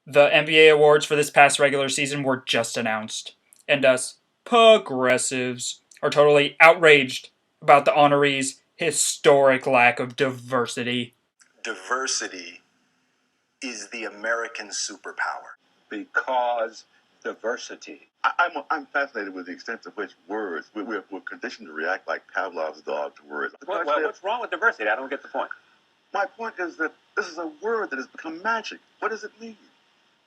The NBA awards for this past regular season were just announced, and us progressives are totally outraged about the honorees' historic lack of diversity. Diversity is the American superpower. Because diversity. I'm fascinated with the extent to which words, we're conditioned to react like Pavlov's dog to words. What's wrong with diversity? I don't get the point. My point is that this is a word that has become magic. What does it mean,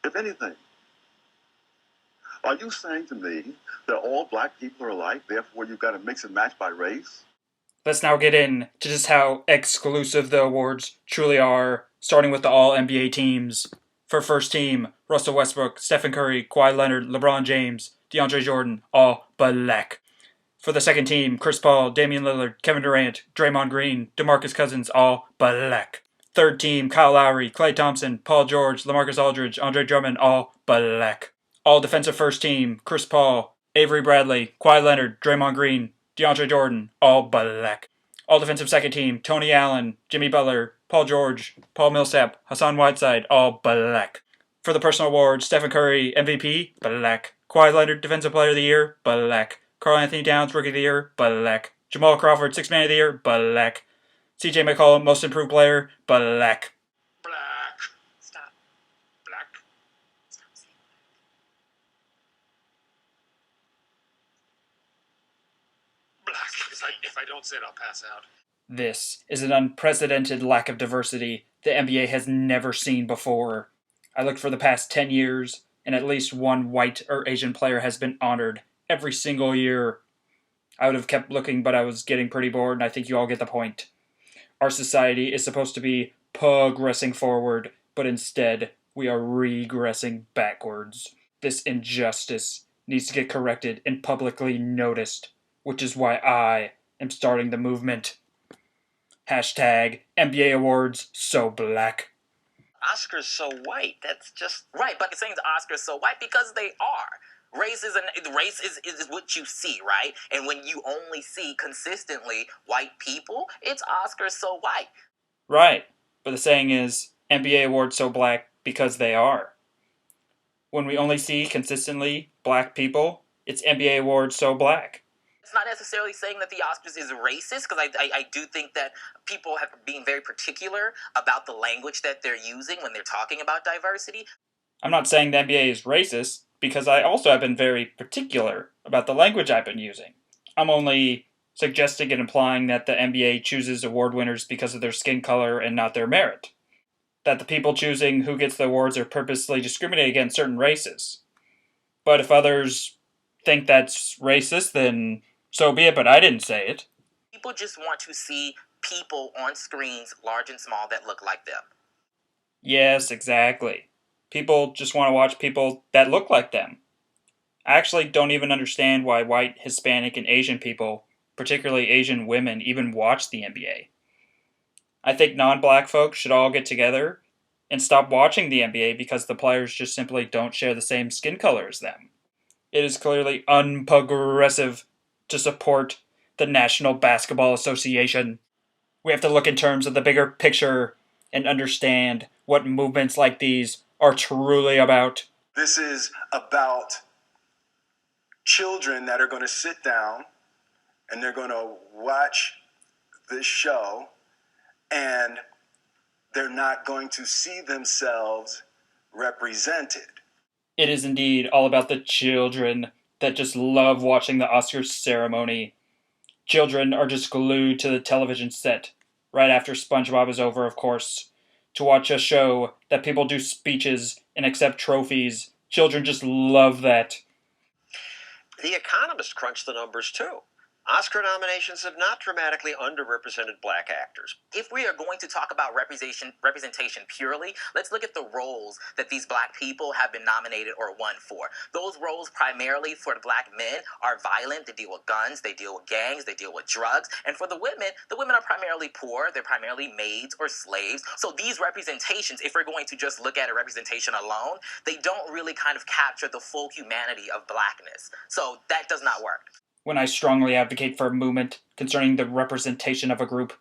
if anything? Are you saying to me that all black people are alike, therefore you've got to mix and match by race? Let's now get in to just how exclusive the awards truly are, starting with the all-NBA teams. For first team, Russell Westbrook, Stephen Curry, Kawhi Leonard, LeBron James, DeAndre Jordan, all black. For the second team, Chris Paul, Damian Lillard, Kevin Durant, Draymond Green, DeMarcus Cousins, all black. Third team, Kyle Lowry, Klay Thompson, Paul George, LaMarcus Aldridge, Andre Drummond, all black. All defensive first team, Chris Paul, Avery Bradley, Kawhi Leonard, Draymond Green, DeAndre Jordan, all black. All defensive second team, Tony Allen, Jimmy Butler, Paul George, Paul Millsap, Hassan Whiteside, all black. For the personal awards, Stephen Curry, MVP, black. Kawhi Leonard, Defensive Player of the Year, black. Karl Anthony Towns, Rookie of the Year, black. Jamal Crawford, Sixth Man of the Year, black. CJ McCollum, Most Improved Player, black. Black. Stop. Black. Stop saying black. Black. If I don't say it, I'll pass out. This is an unprecedented lack of diversity the NBA has never seen before. I looked for the past 10 years, and at least one white or Asian player has been honored every single year. I would have kept looking, but I was getting pretty bored, and I think you all get the point. Our society is supposed to be progressing forward, but instead, we are regressing backwards. This injustice needs to get corrected and publicly noticed, which is why I am starting the movement. Hashtag NBA Awards So Black. Oscars so white. That's just right. But saying the Oscars so white because they are. Race is what you see, right? And when you only see consistently white people, it's Oscars so white. Right. But the saying is NBA Awards So Black because they are. When we only see consistently black people, it's NBA Awards So Black. It's not necessarily saying that the Oscars is racist, because I do think that people have been very particular about the language that they're using when they're talking about diversity. I'm not saying the NBA is racist, because I also have been very particular about the language I've been using. I'm only suggesting and implying that the NBA chooses award winners because of their skin color and not their merit. That the people choosing who gets the awards are purposely discriminating against certain races. But if others think that's racist, then so be it, but I didn't say it. People just want to see people on screens, large and small, that look like them. Yes, exactly. People just want to watch people that look like them. I actually don't even understand why white, Hispanic, and Asian people, particularly Asian women, even watch the NBA. I think non-black folks should all get together and stop watching the NBA because the players just simply don't share the same skin color as them. It is clearly unprogressive to support the National Basketball Association. We have to look in terms of the bigger picture and understand what movements like these are truly about. This is about children that are going to sit down and they're going to watch this show and they're not going to see themselves represented. It is indeed all about the children that just love watching the Oscars ceremony. Children are just glued to the television set, right after Spongebob is over, of course, to watch a show that people do speeches and accept trophies. Children just love that. The Economist crunched the numbers too. Oscar nominations have not dramatically underrepresented black actors. If we are going to talk about representation purely, let's look at the roles that these black people have been nominated or won for. Those roles primarily for the black men are violent. They deal with guns, they deal with gangs, they deal with drugs. And for the women are primarily poor. They're primarily maids or slaves. So these representations, if we're going to just look at a representation alone, they don't really kind of capture the full humanity of blackness. So that does not work. When I strongly advocate for a movement concerning the representation of a group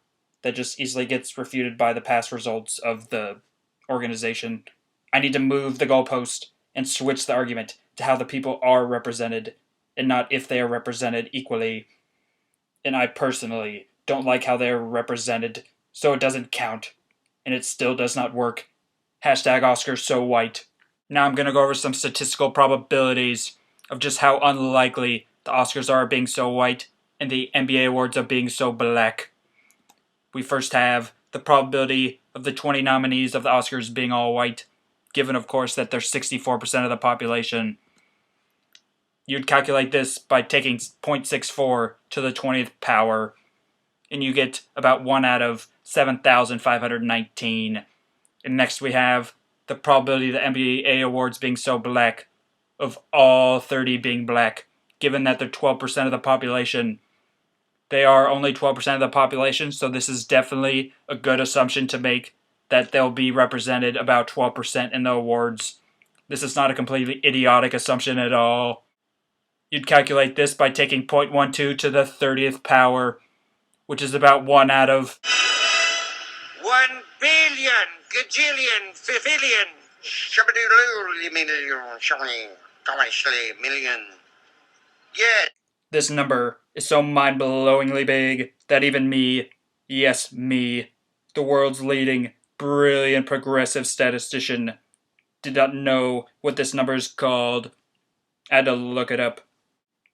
that just easily gets refuted by the past results of the organization, I need to move the goalpost and switch the argument to how the people are represented, and not if they are represented equally. And I personally don't like how they are represented, so it doesn't count. And it still does not work. Hashtag Oscars so white. Now I'm going to go over some statistical probabilities of just how unlikely the Oscars are being so white and the NBA awards of being so black. We first have the probability of the 20 nominees of the Oscars being all white, given of course that they're 64% of the population. You'd calculate this by taking 0.64 to the 20th power, and you get about 1 out of 7,519. And next we have the probability of the NBA awards being so black, of all 30 being black, given that they're 12% of the population. They are only 12% of the population, so this is definitely a good assumption to make that they'll be represented about 12% in the awards. This is not a completely idiotic assumption at all. You'd calculate this by taking 0.12 to the 30th power, which is about 1 out of 1 billion, gajillion, fifillion, million. Yeah. This number is so mind-blowingly big that even me, yes me, the world's leading brilliant progressive statistician, did not know what this number is called. I had to look it up.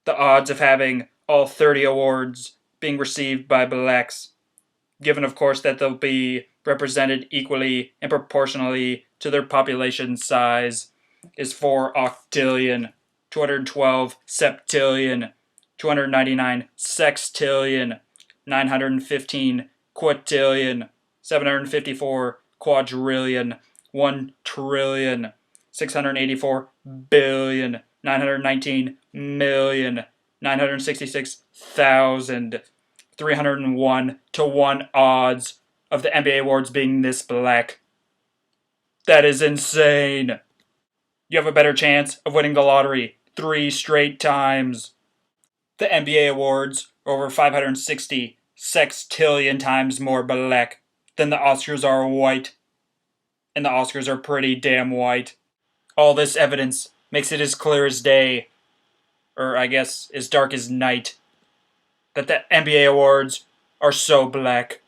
The odds of having all 30 awards being received by blacks, given of course that they'll be represented equally and proportionally to their population size, is 4 octillion, 212 septillion, 299 sextillion, 915 quintillion, 754 quadrillion, 1 trillion, 684 billion, 919 million, 966,000, 301 to 1 odds of the NBA awards being this black. That is insane. You have a better chance of winning the lottery 3 straight times. The NBA awards are over 560 sextillion times more black than the Oscars are white. And the Oscars are pretty damn white. All this evidence makes it as clear as day, or I guess as dark as night, that the NBA awards are so black.